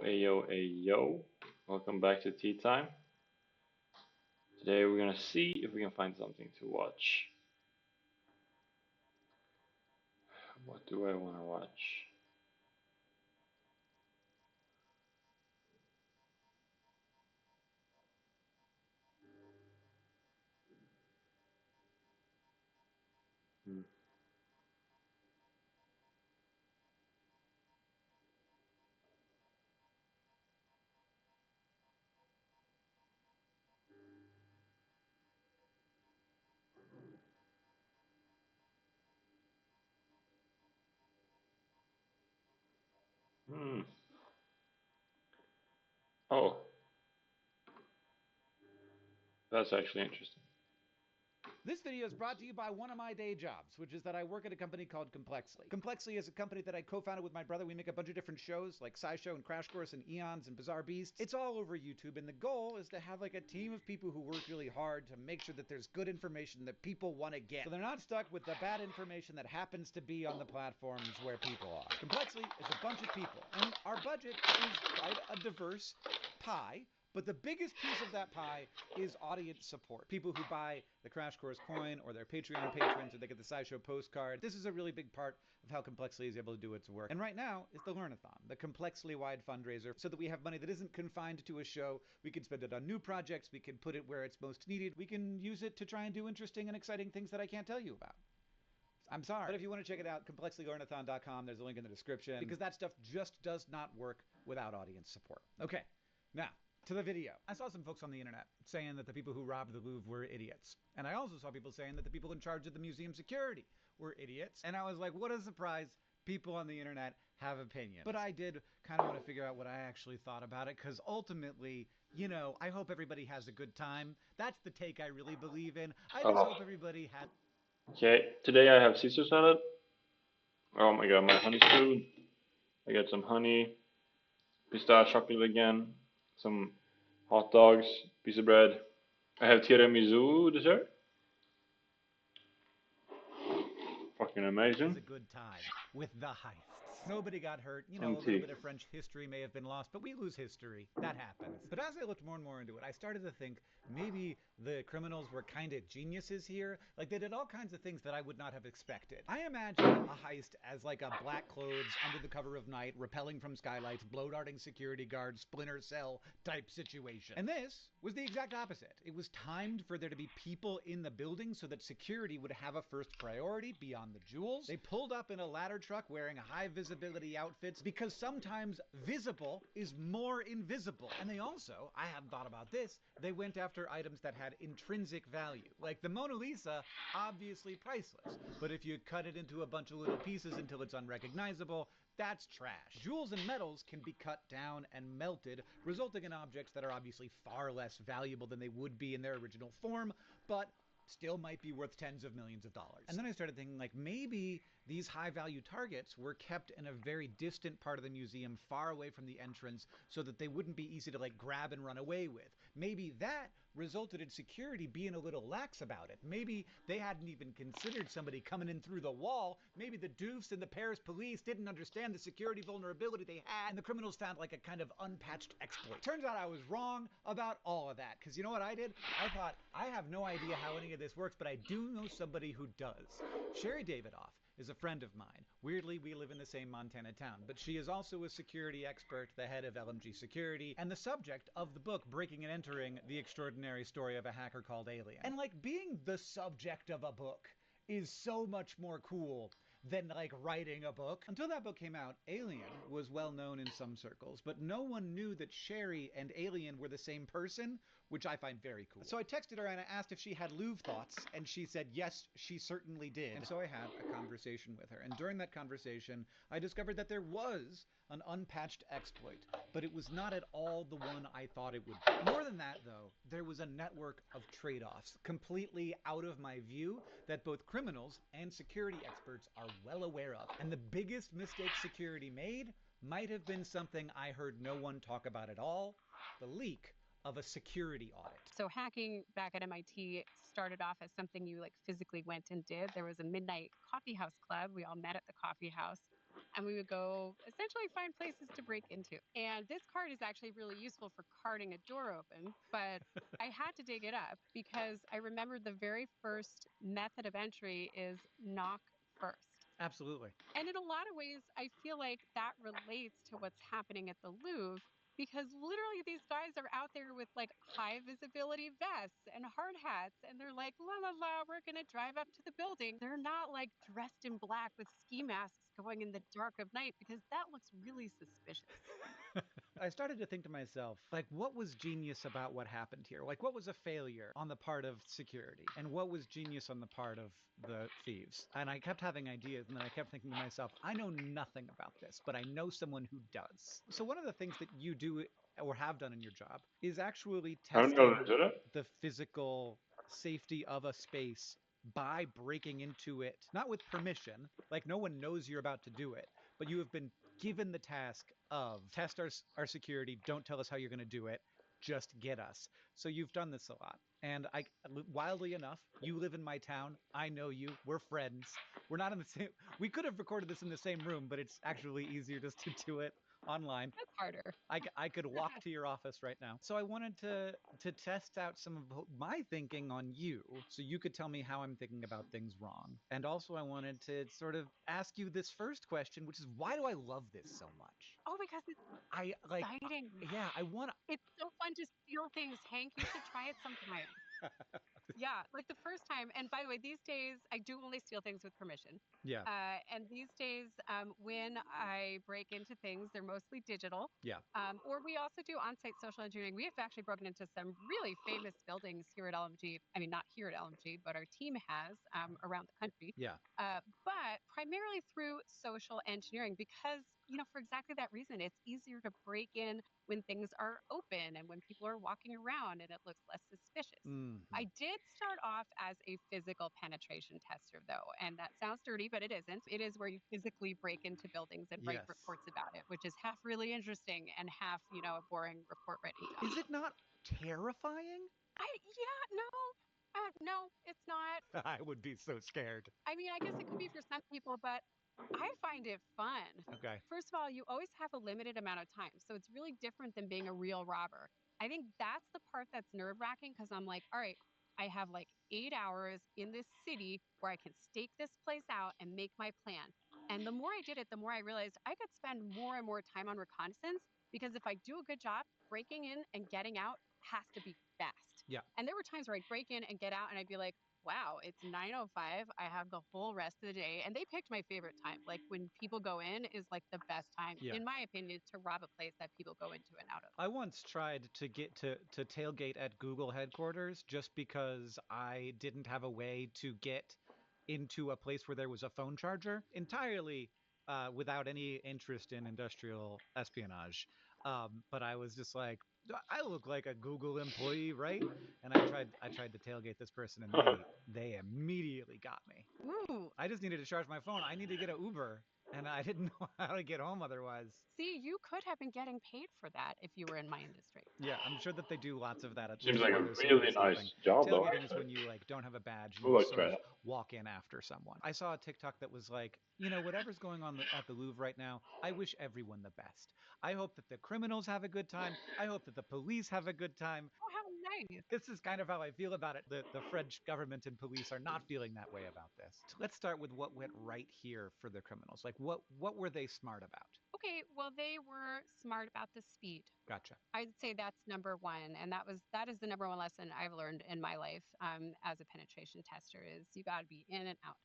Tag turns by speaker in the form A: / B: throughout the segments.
A: Ayo, ayo. Welcome back to Tea Time. Today we're gonna see if we can find something to watch. What do I wanna watch? Hmm. Hmm. Oh, that's actually interesting.
B: This video is brought to you by one of my day jobs, which is that I work at a company called Complexly. Complexly is a company that I co-founded with my brother. We make a bunch of different shows like SciShow and Crash Course and Eons and Bizarre Beasts. It's all over YouTube, and the goal is to have like a team of people who work really hard to make sure that there's good information that people want to get. So they're not stuck with the bad information that happens to be on the platforms where people are. Complexly is a bunch of people, and our budget is quite a diverse pie. But the biggest piece of that pie is audience support. People who buy the Crash Course coin or their Patreon patrons or they get the SciShow postcard. This is a really big part of how Complexly is able to do its work. And right now is the Learnathon, the Complexly-wide fundraiser, so that we have money that isn't confined to a show. We can spend it on new projects. We can put it where it's most needed. We can use it to try and do interesting and exciting things that I can't tell you about. I'm sorry. But if you want to check it out, complexlylearnathon.com, there's a link in the description, because that stuff just does not work without audience support. Okay, now, to the video. I saw some folks on the internet saying that the people who robbed the Louvre were idiots. And I also saw people saying that the people in charge of the museum security were idiots. And I was like, what a surprise. People on the internet have opinions. But I did kind of want to figure out what I actually thought about it, because ultimately, you know, I hope everybody has a good time. That's the take I really believe in. I just
A: Oh,
B: hope everybody has.
A: okay. Today I have Caesar salad. Oh my god, my honey food. I got some honey, pistachio chocolate again, some hot dogs, piece of bread. I have tiramisu dessert. Fucking
B: Has
A: amazing.
B: a good time with the heists. Nobody got hurt. You know,
A: And
B: a little
A: tea.
B: bit of French history may have been lost, but we lose history. That happens. But as I looked more and more into it, I started to think maybe the criminals were kind of geniuses here. Like they did all kinds of things that I would not have expected. I imagined a heist as like a black clothes under the cover of night, rappelling from skylights, blow darting security guards, Splinter Cell type situation. And this was the exact opposite. It was timed for there to be people in the building so that security would have a first priority beyond the jewels. They pulled up in a ladder truck wearing high visibility outfits because sometimes visible is more invisible. And they also, I hadn't thought about this, they went after items that had intrinsic value. Like the Mona Lisa, obviously priceless. But if you cut it into a bunch of little pieces until it's unrecognizable, that's trash. Jewels and metals can be cut down and melted, resulting in objects that are obviously far less valuable than they would be in their original form, but still might be worth tens of millions of dollars. And then I started thinking, like, maybe these high value targets were kept in a very distant part of the museum, far away from the entrance, so that they wouldn't be easy to like grab and run away with. Maybe that resulted in security being a little lax about it. Maybe they hadn't even considered somebody coming in through the wall. Maybe the Doofs and the Paris police didn't understand the security vulnerability they had, and the criminals found like a kind of unpatched exploit. Turns out I was wrong about all of that, because you know what I did? I thought, I have no idea how any of this works, but I do know somebody who does. Sherry Davidoff is a friend of mine. Weirdly, we live in the same Montana town, but she is also a security expert, the head of LMG Security, and the subject of the book Breaking and Entering: The Extraordinary Story of a Hacker Called Alien. And like being the subject of a book is so much more cool than like writing a book. Until that book came out, Alien was well known in some circles, but no one knew that Sherry and Alien were the same person, which I find very cool. So I texted her and I asked if she had Louvre thoughts, and she said yes, she certainly did. And so I had a conversation with her, and during that conversation, I discovered that there was an unpatched exploit, but it was not at all the one I thought it would be. More than that, though, there was a network of trade-offs, completely out of my view, that both criminals and security experts are well aware of. And the biggest mistake security made might have been something I heard no one talk about at all: the leak of a security audit.
C: So hacking back at MIT started off as something you like physically went and did. There was a midnight coffee house club. We all met at the coffee house. and we would go essentially find places to break into. And this card is actually really useful for carting a door open, but I had to dig it up because I remembered the very first method of entry is knock first.
B: Absolutely.
C: And in a lot of ways, I feel like that relates to what's happening at the Louvre because literally these guys are out there with like high visibility vests and hard hats, and they're like, la la la, we're going to drive up to the building. They're not like dressed in black with ski masks going in the dark of night because that looks really suspicious.
B: I started to think to myself, like, what was genius about what happened here? Like, what was a failure on the part of security? And what was genius on the part of the thieves? And I kept having ideas, and then I kept thinking to myself, I know nothing about this, but I know someone who does. So one of the things that you do or have done in your job is actually
A: I don't know how
B: testing
A: to do that.
B: the physical safety of a space by breaking into it, not with permission, like no one knows you're about to do it, but you have been given the task of test our security, don't tell us how you're going to do it, just get us. So you've done this a lot. And wildly enough, you live in my town. I know you. We're friends. We're not in the same. We could have recorded this in the same room, but it's actually easier just to do it online.
C: That's harder.
B: I could walk to your office right now. So I wanted to test out some of my thinking on you, so you could tell me how I'm thinking about things wrong. And also I wanted to sort of ask you this first question, which is why do I love this so much?
C: Oh, because it's
B: I like,
C: exciting.
B: yeah, I want to.
C: It's so fun to steal things, Hank. You should try it sometime. Yeah, like the first time. And by the way, these days I do only steal things with permission.
B: Yeah,
C: And these days, when I break into things, they're mostly digital.
B: yeah,
C: Or we also do on-site social engineering. We have actually broken into some really famous buildings here at LMG. I mean, not here at LMG, but our team has around the country.
B: yeah.
C: But primarily through social engineering, because for exactly that reason, it's easier to break in when things are open and when people are walking around, and it looks less suspicious.
B: Mhm.
C: I did start off as a physical penetration tester, though, and that sounds dirty, but it isn't. It is where you physically break into buildings and write
B: Yes.
C: reports about it, which is half really interesting and half, a boring report writing job.
B: Is it not terrifying?
C: Yeah, no, no, it's not.
B: I would be so scared.
C: I mean, I guess it could be for some people, but I find it fun.
B: Okay.
C: First of all, you always have a limited amount of time. So it's really different than being a real robber. I think that's the part that's nerve wracking because I'm like, all right, I have like 8 hours in this city where I can stake this place out and make my plan. And the more I did it, the more I realized I could spend more and more time on reconnaissance because if I do a good job, breaking in and getting out has to be fast.
B: Yeah.
C: And there were times where I'd break in and get out and I'd be like, wow, it's 9:05. I have the whole rest of the day. And they picked my favorite time. Like when people go in is like the best time,
B: Yeah.
C: in my opinion, to rob a place that people go into and out of.
B: I once tried to get to tailgate at Google headquarters just because I didn't have a way to get into a place where there was a phone charger entirely without any interest in industrial espionage. But I was just like, I look like a Google employee, right? And I tried to tailgate this person, and they immediately got me.
C: Ooh,
B: I just needed to charge my phone. I need to get an Uber, and I didn't know how to get home otherwise.
C: see, you could have been getting paid for that if you were in my industry.
B: Yeah, I'm sure that they do lots of that at
A: Seems
B: least
A: like
B: where
A: a
B: there's
A: really
B: somebody
A: nice
B: sleeping.
A: job, though.
B: Tailgating is
A: Actually,
B: when you like don't have a badge and
A: we'll
B: you
A: like
B: just sort
A: try
B: of
A: that.
B: walk in after someone. I saw a TikTok that was like, whatever's going on at the Louvre right now, I wish everyone the best. I hope that the criminals have a good time. I hope that the police have a good time.
C: Oh, how nice.
B: This is kind of how I feel about it. The French government and police are not feeling that way about this. Let's start with what went right here for the criminals. Like what were they smart about?
C: Okay, well, they were smart about the speed.
B: Gotcha.
C: I'd say that's number one, and that is the number one lesson I've learned in my life as a penetration tester is you got to be in and out.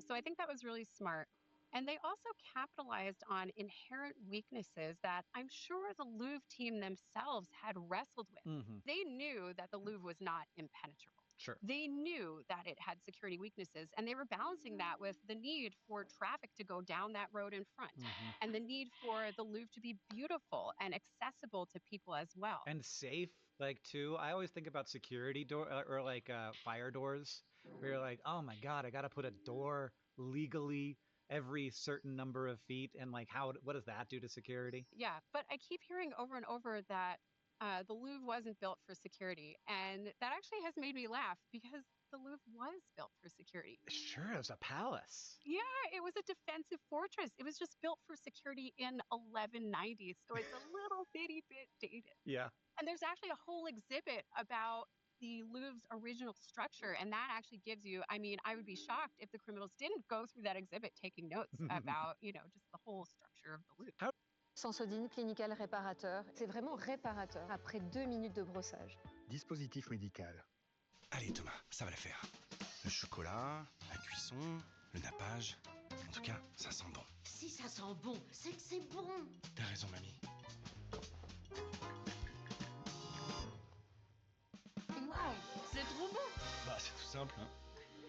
C: So I think that was really smart. And they also capitalized on inherent weaknesses that I'm sure the Louvre team themselves had wrestled with.
B: Mm-hmm.
C: They knew that the Louvre was not impenetrable.
B: Sure.
C: They knew that it had security weaknesses, and they were balancing that with the need for traffic to go down that road in front
B: Mm-hmm.
C: and the need for the Louvre to be beautiful and accessible to people as well.
B: And safe, like too. I always think about security door or like fire doors where you're like, oh my god, I gotta put a door legally every certain number of feet, and like what does that do to security?
C: Yeah, but I keep hearing over and over that The Louvre wasn't built for security. And that actually has made me laugh because the Louvre was built for security.
B: Sure, it was a palace.
C: Yeah, it was a defensive fortress. It was just built for security in 1190. So it's a little bitty bit dated.
B: Yeah.
C: And there's actually a whole exhibit about the Louvre's original structure. And that actually gives you, I mean, I would be shocked if the criminals didn't go through that exhibit taking notes about, just the whole structure of the Louvre.
B: How
D: Sensodyne clinical réparateur. C'est vraiment réparateur après 2 minutes de brossage.
E: Dispositif médical.
F: Allez Thomas, ça va le faire. Le chocolat, la cuisson, le nappage. En tout cas, ça sent bon.
G: Si ça sent bon, c'est que c'est bon.
F: T'as raison mamie.
G: Waouh, c'est trop bon.
F: Bah c'est tout simple, hein.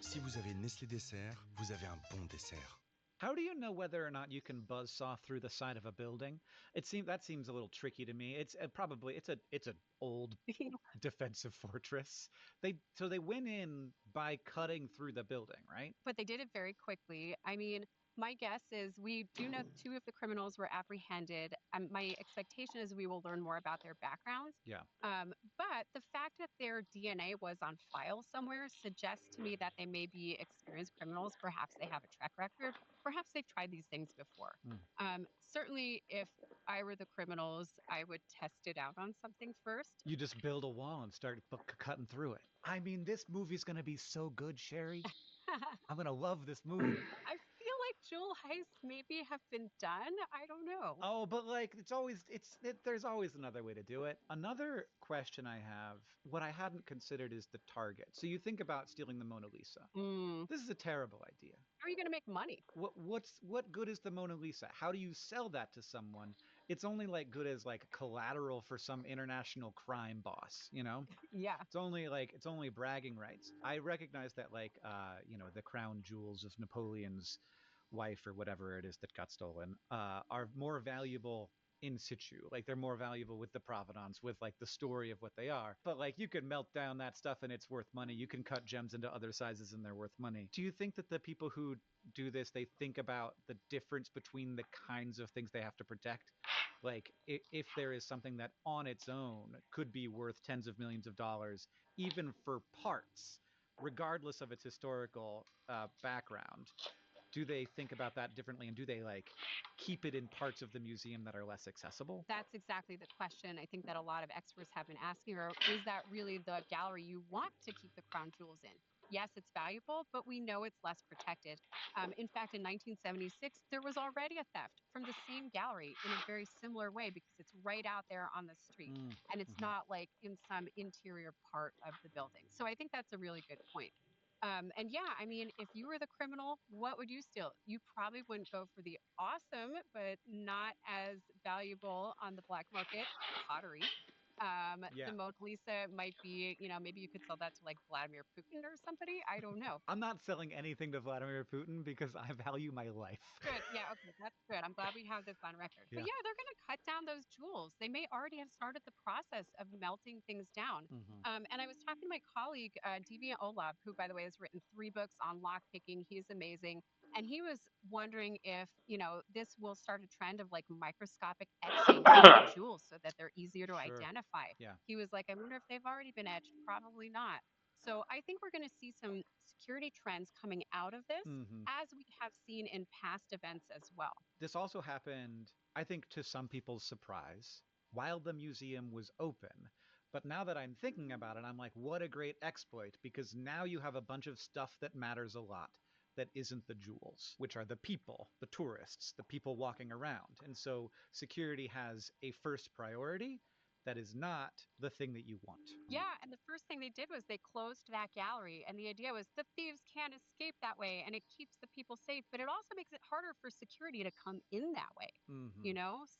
F: Si vous avez Nestlé Dessert, vous avez un bon dessert.
B: How do you know whether or not you can buzzsaw through the side of a building? That seems a little tricky to me. It's an old defensive fortress. They went in by cutting through the building, right?
C: But they did it very quickly. I mean, my guess is we do know two of the criminals were apprehended. My expectation is we will learn more about their backgrounds.
B: Yeah.
C: But the fact that their DNA was on file somewhere suggests to me that they may be experienced criminals. Perhaps they have a track record. Perhaps they've tried these things before. Certainly, if I were the criminals, I would test it out on something first.
B: You just build a wall and start cutting through it. I mean, this movie's gonna be so good, Sherry. I'm gonna love this movie.
C: I feel like jewel heists maybe have been done. I don't know.
B: Oh, but like there's always another way to do it. Another question I have, what I hadn't considered is the target. So you think about stealing the Mona Lisa. This is a terrible idea.
C: How are you going to make money?
B: What good is the Mona Lisa? How do you sell that to someone? It's only like good as like collateral for some international crime boss, you know?
C: Yeah.
B: It's only bragging rights. I recognize that the crown jewels of Napoleon's wife or whatever it is that got stolen are more valuable in situ. Like they're more valuable with the provenance, with like the story of what they are. But like you can melt down that stuff and it's worth money. You can cut gems into other sizes and they're worth money. Do you think that the people who do this, they think about the difference between the kinds of things they have to protect? Like if there is something that on its own could be worth tens of millions of dollars, even for parts, regardless of its historical background, do they think about that differently, and do they like keep it in parts of the museum that are less accessible?
C: That's exactly the question I think that a lot of experts have been asking, or is that really the gallery you want to keep the crown jewels in? Yes, it's valuable, but we know it's less protected. In fact, in 1976, there was already a theft from the same gallery in a very similar way because it's right out there on the street and it's not like in some interior part of the building. So I think that's a really good point. And yeah, I mean, if you were the criminal, what would you steal? You probably wouldn't go for the awesome, but not as valuable on the black market pottery.
B: Yeah.
C: The Mona Lisa might be, maybe you could sell that to like Vladimir Putin or somebody. I don't know.
B: I'm not selling anything to Vladimir Putin because I value my life.
C: Good. Yeah. Okay. That's good. I'm glad we have this on record. But
B: Yeah.
C: yeah, they're going to cut down those jewels. They may already have started the process of melting things down. And I was talking to my colleague, Deviant Olav, who, by the way, has written 3 books on lockpicking. He's amazing. And he was wondering if, this will start a trend of like microscopic etching of jewels so that they're easier to
B: Sure.
C: identify.
B: Yeah.
C: He was like, I wonder if they've already been etched. Probably not. So I think we're going to see some security trends coming out of this, as we have seen in past events as well.
B: This also happened, I think, to some people's surprise, while the museum was open. But now that I'm thinking about it, I'm like, what a great exploit, because now you have a bunch of stuff that matters a lot that isn't the jewels, which are the people, the tourists, the people walking around. And so security has a first priority that is not the thing that you want.
C: Yeah, and the first thing they did was they closed that gallery, and the idea was the thieves can't escape that way, and it keeps the people safe, but it also makes it harder for security to come in that way,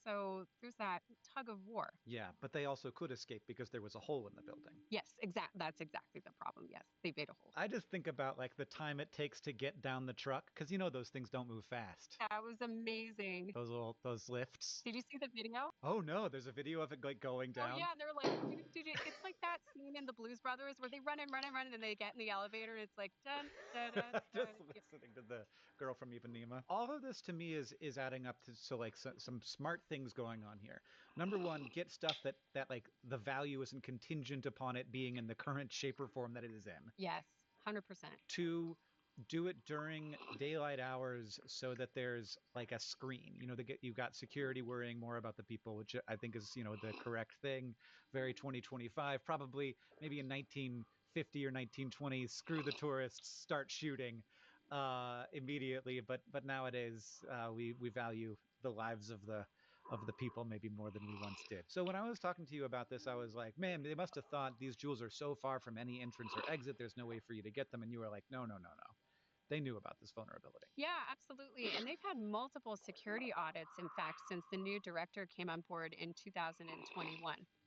C: So there's that tug of war.
B: Yeah, but they also could escape because there was a hole in the building.
C: Yes, that's exactly the problem. Yes, they made a hole.
B: I just think about like the time it takes to get down the truck, because those things don't move fast.
C: That was amazing.
B: Those lifts.
C: Did you see the video?
B: Oh no, there's a video of it like going down.
C: Oh yeah, they're like, it's like that scene in the Blues Brothers where they run and then they get in the elevator and it's like dun dun dun.
B: Just listening to the girl from Ipanema. All of this to me is adding up to like some smart things going on here. Number one, get stuff that like the value isn't contingent upon it being in the current shape or form that it is in.
C: Yes, 100%.
B: Two, do it during daylight hours so that there's like a screen. You've got security worrying more about the people, which I think is, the correct thing. Very 2025, probably maybe in 1950 or 1920, screw the tourists, start shooting immediately. But nowadays we value the lives of the people maybe more than we once did. So when I was talking to you about this, I was like, man, they must have thought these jewels are so far from any entrance or exit, there's no way for you to get them. And you were like, no. They knew about this vulnerability.
C: Yeah, absolutely. And they've had multiple security audits, in fact, since the new director came on board in 2021.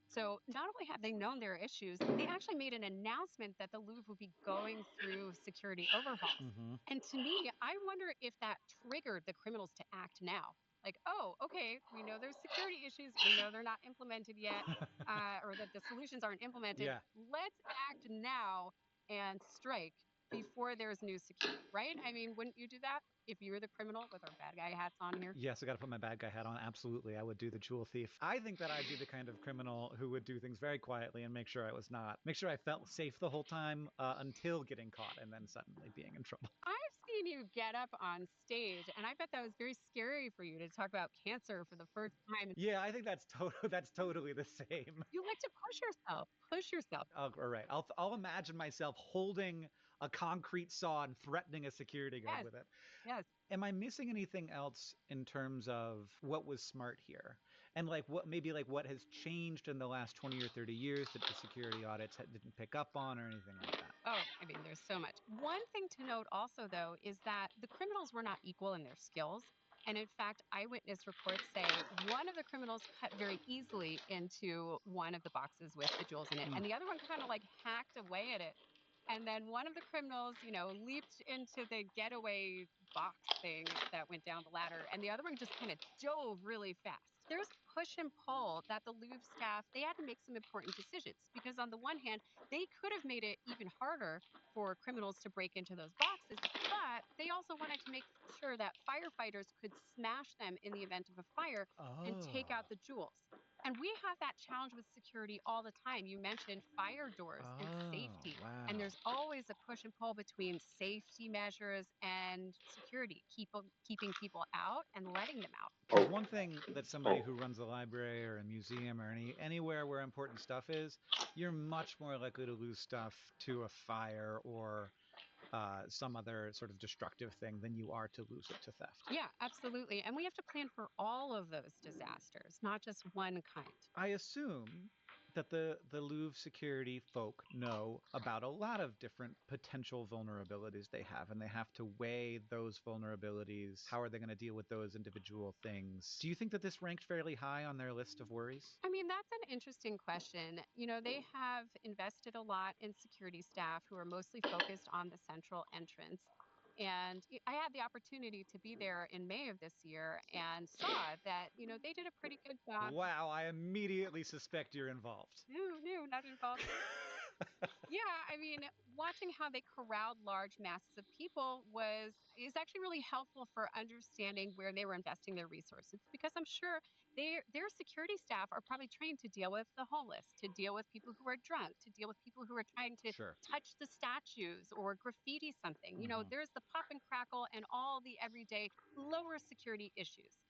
C: So not only have they known there are issues, they actually made an announcement that the Louvre would be going through security overhauls.
B: Mm-hmm.
C: And to me, I wonder if that triggered the criminals to act now. Like, oh, okay, we know there's security issues. We know they're not implemented yet, or that the solutions aren't implemented.
B: Yeah.
C: Let's act now and strike before there's new security, right? I mean, wouldn't you do that if you were the criminal with our bad guy hats on here?
B: Yes, I got to put my bad guy hat on. Absolutely. I would do the jewel thief. I think that I'd be the kind of criminal who would do things very quietly and make sure I felt safe the whole time until getting caught and then suddenly being in trouble.
C: I've seen you get up on stage, and I bet that was very scary for you to talk about cancer for the first time.
B: Yeah, I think that's totally the same.
C: You like to push yourself, push yourself.
B: All right. I'll imagine myself holding a concrete saw and threatening a security guard
C: Yes,
B: with it.
C: yes.
B: Am I missing anything else in terms of what was smart here? And like what has changed in the last 20 or 30 years that the security audits didn't pick up on or anything like that?
C: Oh, I mean, there's so much. One thing to note also, though, is that the criminals were not equal in their skills. And in fact, eyewitness reports say one of the criminals cut very easily into one of the boxes with the jewels in it, and the other one kind of like hacked away at it. And then one of the criminals, leaped into the getaway box thing that went down the ladder, and the other one just kind of dove really fast. There's push and pull that the Louvre staff, they had to make some important decisions because on the one hand, they could have made it even harder for criminals to break into those boxes, but they also wanted to make sure that firefighters could smash them in the event of a fire and take out the jewels. And we have that challenge with security all the time. You mentioned fire doors and safety.
B: Wow.
C: And there's always a push and pull between safety measures and security, keeping people out and letting them out.
B: There's one thing that somebody who runs a library or a museum or anywhere where important stuff is, you're much more likely to lose stuff to a fire or some other sort of destructive thing than you are to lose it to theft.
C: Yeah, absolutely. And we have to plan for all of those disasters, not just one kind.
B: I assume that the Louvre security folk know about a lot of different potential vulnerabilities they have, and they have to weigh those vulnerabilities. How are they going to deal with those individual things? Do you think that this ranked fairly high on their list of worries?
C: I mean, that's an interesting question. They have invested a lot in security staff who are mostly focused on the central entrance. And I had the opportunity to be there in May of this year and saw that, they did a pretty good job.
B: Wow, I immediately suspect you're involved.
C: No, not involved. Yeah, I mean, watching how they corralled large masses of people is actually really helpful for understanding where they were investing their resources because I'm sure their security staff are probably trained to deal with the homeless, to deal with people who are drunk, to deal with people who are trying to
B: Sure.
C: touch the statues or graffiti something.
B: Mhm.
C: There's the pop and crackle and all the everyday lower security issues.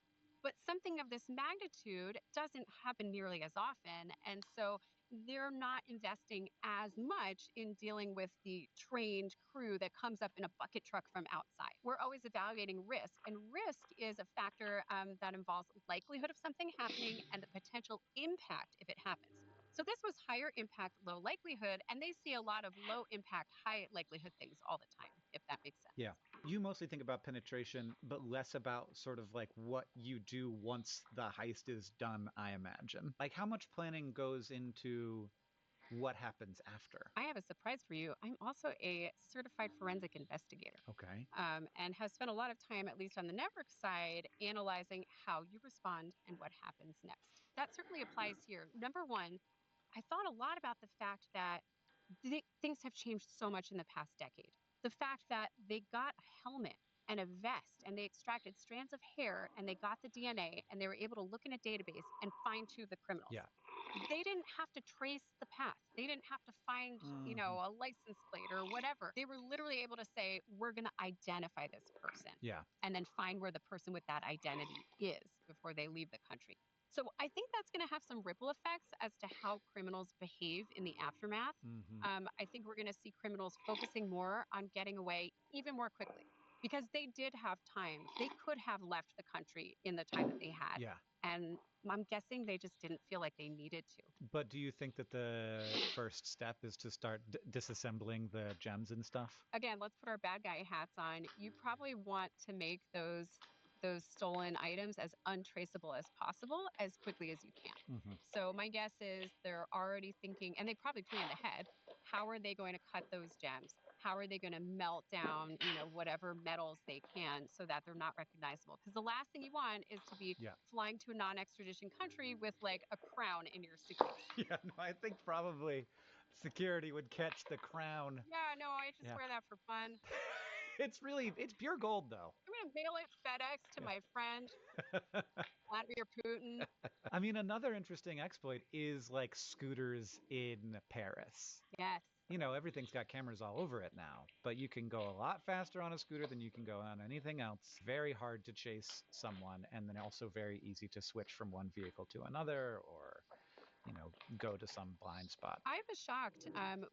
C: But something of this magnitude doesn't happen nearly as often. And so they're not investing as much in dealing with the trained crew that comes up in a bucket truck from outside. We're always evaluating risk, and risk is a factor that involves likelihood of something happening and the potential impact if it happens. So this was higher impact, low likelihood, and they see a lot of low impact, high likelihood things all the time, if that makes sense.
B: Yeah. You mostly think about penetration, but less about sort of like what you do once the heist is done, I imagine. Like how much planning goes into what happens after?
C: I have a surprise for you. I'm also a certified forensic investigator.
B: Okay.
C: And have spent a lot of time, at least on the network side, analyzing how you respond and what happens next. That certainly applies here. Number one, I thought a lot about the fact that things have changed so much in the past decade. The fact that they got a helmet and a vest, and they extracted strands of hair, and they got the DNA, and they were able to look in a database and find two of the criminals.
B: Yeah.
C: They didn't have to trace the path. They didn't have to find, a license plate or whatever. They were literally able to say, we're going to identify this person
B: Yeah.
C: and then find where the person with that identity is before they leave the country. So I think that's going to have some ripple effects as to how criminals behave in the aftermath. I think we're going to see criminals focusing more on getting away even more quickly because they did have time. They could have left the country in the time that they had.
B: Yeah.
C: And I'm guessing they just didn't feel like they needed to.
B: But do you think that the first step is to start disassembling the gems and stuff?
C: Again, let's put our bad guy hats on. You probably want to make those stolen items as untraceable as possible as quickly as you can. So my guess is they're already thinking, and they probably planned ahead, how are they going to cut those gems? How are they going to melt down, whatever metals they can so that they're not recognizable? Because the last thing you want is to be
B: Yeah.
C: flying to a non-extradition country with like a crown in your suitcase.
B: Yeah, no, I think probably security would catch the crown.
C: Yeah, no, I just
B: Yeah.
C: wear that for fun.
B: It's pure gold though.
C: I'm gonna mail it FedEx to my friend Vladimir Putin.
B: I mean, another interesting exploit is like scooters in Paris.
C: Yes.
B: Everything's got cameras all over it now, but you can go a lot faster on a scooter than you can go on anything else. Very hard to chase someone, and then also very easy to switch from one vehicle to another or, go to some blind spot.
C: I was shocked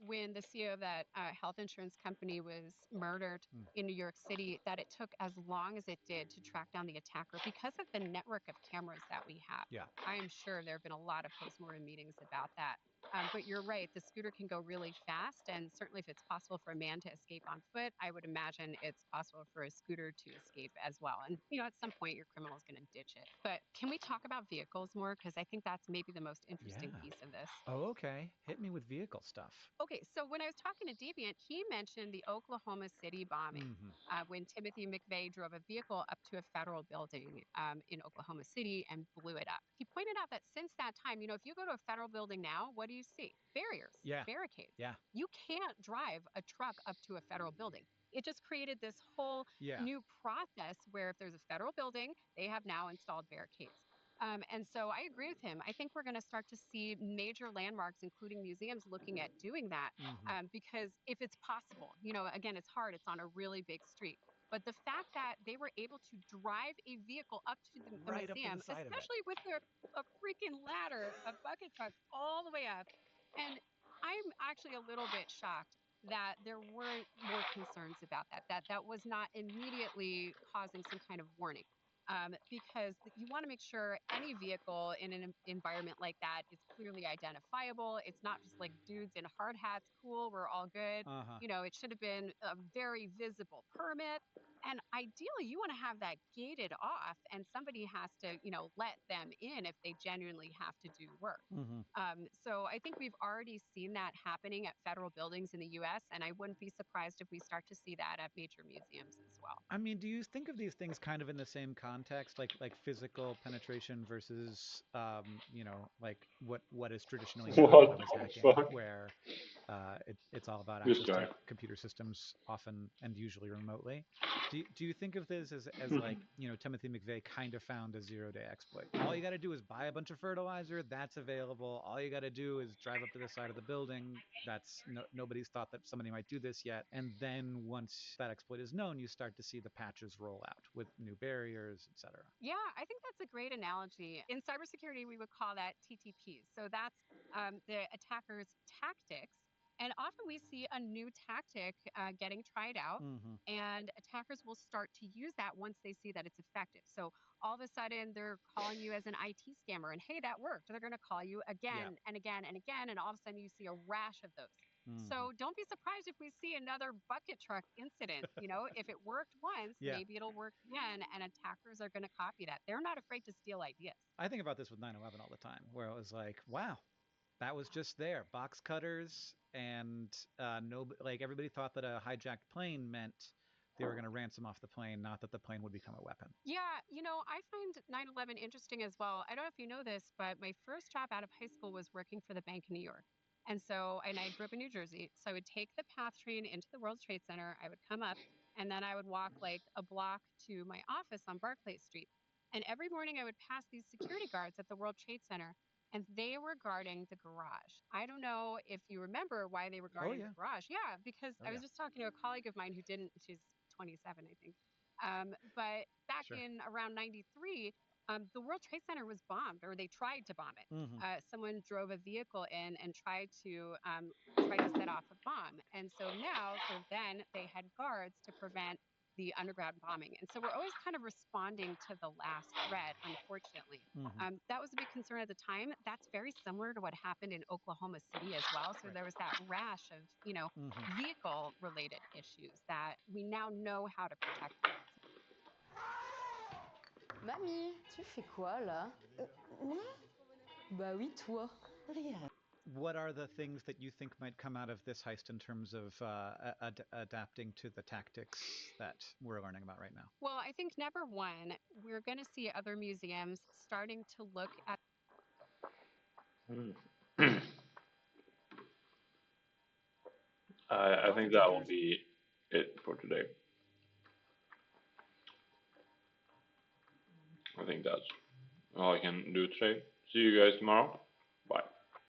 C: when the CEO of that health insurance company was murdered in New York City that it took as long as it did to track down the attacker because of the network of cameras that we have.
B: Yeah.
C: I am sure there have been a lot of postmortem meetings about that. But you're right, the scooter can go really fast. And certainly, if it's possible for a man to escape on foot, I would imagine it's possible for a scooter to escape as well. And, at some point, your criminal is going to ditch it. But can we talk about vehicles more? Because I think that's maybe the most interesting
B: Yeah.
C: piece of this.
B: Oh, okay. Hit me with vehicle stuff.
C: Okay, so when I was talking to Deviant, he mentioned the Oklahoma City bombing when Timothy McVeigh drove a vehicle up to a federal building in Oklahoma City and blew it up. He pointed out that since that time, if you go to a federal building now, what do you see? Barriers,
B: Yeah.
C: barricades.
B: Yeah.
C: You can't drive a truck up to a federal building. It just created this whole new process where if there's a federal building, they have now installed barricades. And so I agree with him. I think we're going to start to see major landmarks, including museums, looking at doing that because if it's possible, again, it's hard. It's on a really big street. But the fact that they were able to drive a vehicle up to the
B: Right up to
C: museum,
B: the side of it.
C: especially with a freaking ladder, a bucket truck all the way up. And I'm actually a little bit shocked that there weren't more concerns about that was not immediately causing some kind of warning. Because you want to make sure any vehicle in an environment like that is clearly identifiable. It's not just like dudes in hard hats, cool, we're all good. It should have been a very visible permit. And ideally, you want to have that gated off, and somebody has to, let them in if they genuinely have to do work. So I think we've already seen that happening at federal buildings in the U.S., and I wouldn't be surprised if we start to see that at major museums as well.
B: I mean, do you think of these things kind of in the same context, like physical penetration versus, like what is traditionally
A: What
B: known as
A: the
B: hacking,
A: fuck?
B: where it's all about
A: This
B: access
A: guy.
B: to computer systems, often and usually remotely. Do you think of this as like, Timothy McVeigh kind of found a zero-day exploit? All you got to do is buy a bunch of fertilizer. That's available. All you got to do is drive up to the side of the building. That's nobody's thought that somebody might do this yet. And then once that exploit is known, you start to see the patches roll out with new barriers, etc.
C: Yeah, I think that's a great analogy. In cybersecurity, we would call that TTPs. So that's the attacker's tactics. And often we see a new tactic getting tried out, and attackers will start to use that once they see that it's effective. So all of a sudden, they're calling you as an IT scammer, and hey, that worked. They're going to call you again and again and again, and all of a sudden, you see a rash of those. So don't be surprised if we see another bucket truck incident. If it worked once, maybe it'll work again, and attackers are going to copy that. They're not afraid to steal ideas.
B: I think about this with 9/11 all the time, where it was like, wow, that was just there. Box cutters and like everybody thought that a hijacked plane meant they were going to ransom off the plane, not that the plane would become a weapon.
C: Yeah, I find 9/11 interesting as well. I don't know if you know this, but my first job out of high school was working for the Bank of New York. And I grew up in New Jersey. So I would take the PATH train into the World Trade Center. I would come up and then I would walk like a block to my office on Barclay Street. And every morning I would pass these security guards at the World Trade Center, and they were guarding the garage. I don't know if you remember why they were
B: Oh
C: guarding
B: yeah.
C: the garage. Yeah, because
B: Oh
C: I was
B: yeah.
C: just talking to a colleague of mine who didn't, she's 27, I think. But back
B: Sure.
C: in around 93, the World Trade Center was bombed, or they tried to bomb it.
B: Mm-hmm.
C: Someone drove a vehicle in and tried to set off a bomb. And so now, or then, they had guards to prevent the underground bombing. And so we're always kind of responding to the last threat, unfortunately.
B: Mm-hmm.
C: That was a big concern at the time. That's very similar to what happened in Oklahoma City as well. So
B: Right.
C: there was that rash of,
B: Mm-hmm.
C: vehicle related issues that we now know how to protect against.
D: Mamie, tu fais quoi là? Moi? Bah oui, toi. Rien.
B: What are the things that you think might come out of this heist in terms of adapting to the tactics that we're learning about right now?
C: Well, I think number one, we're going to see other museums starting to look at.
A: I think that will be it for today. I think that's all I can do today. See you guys tomorrow.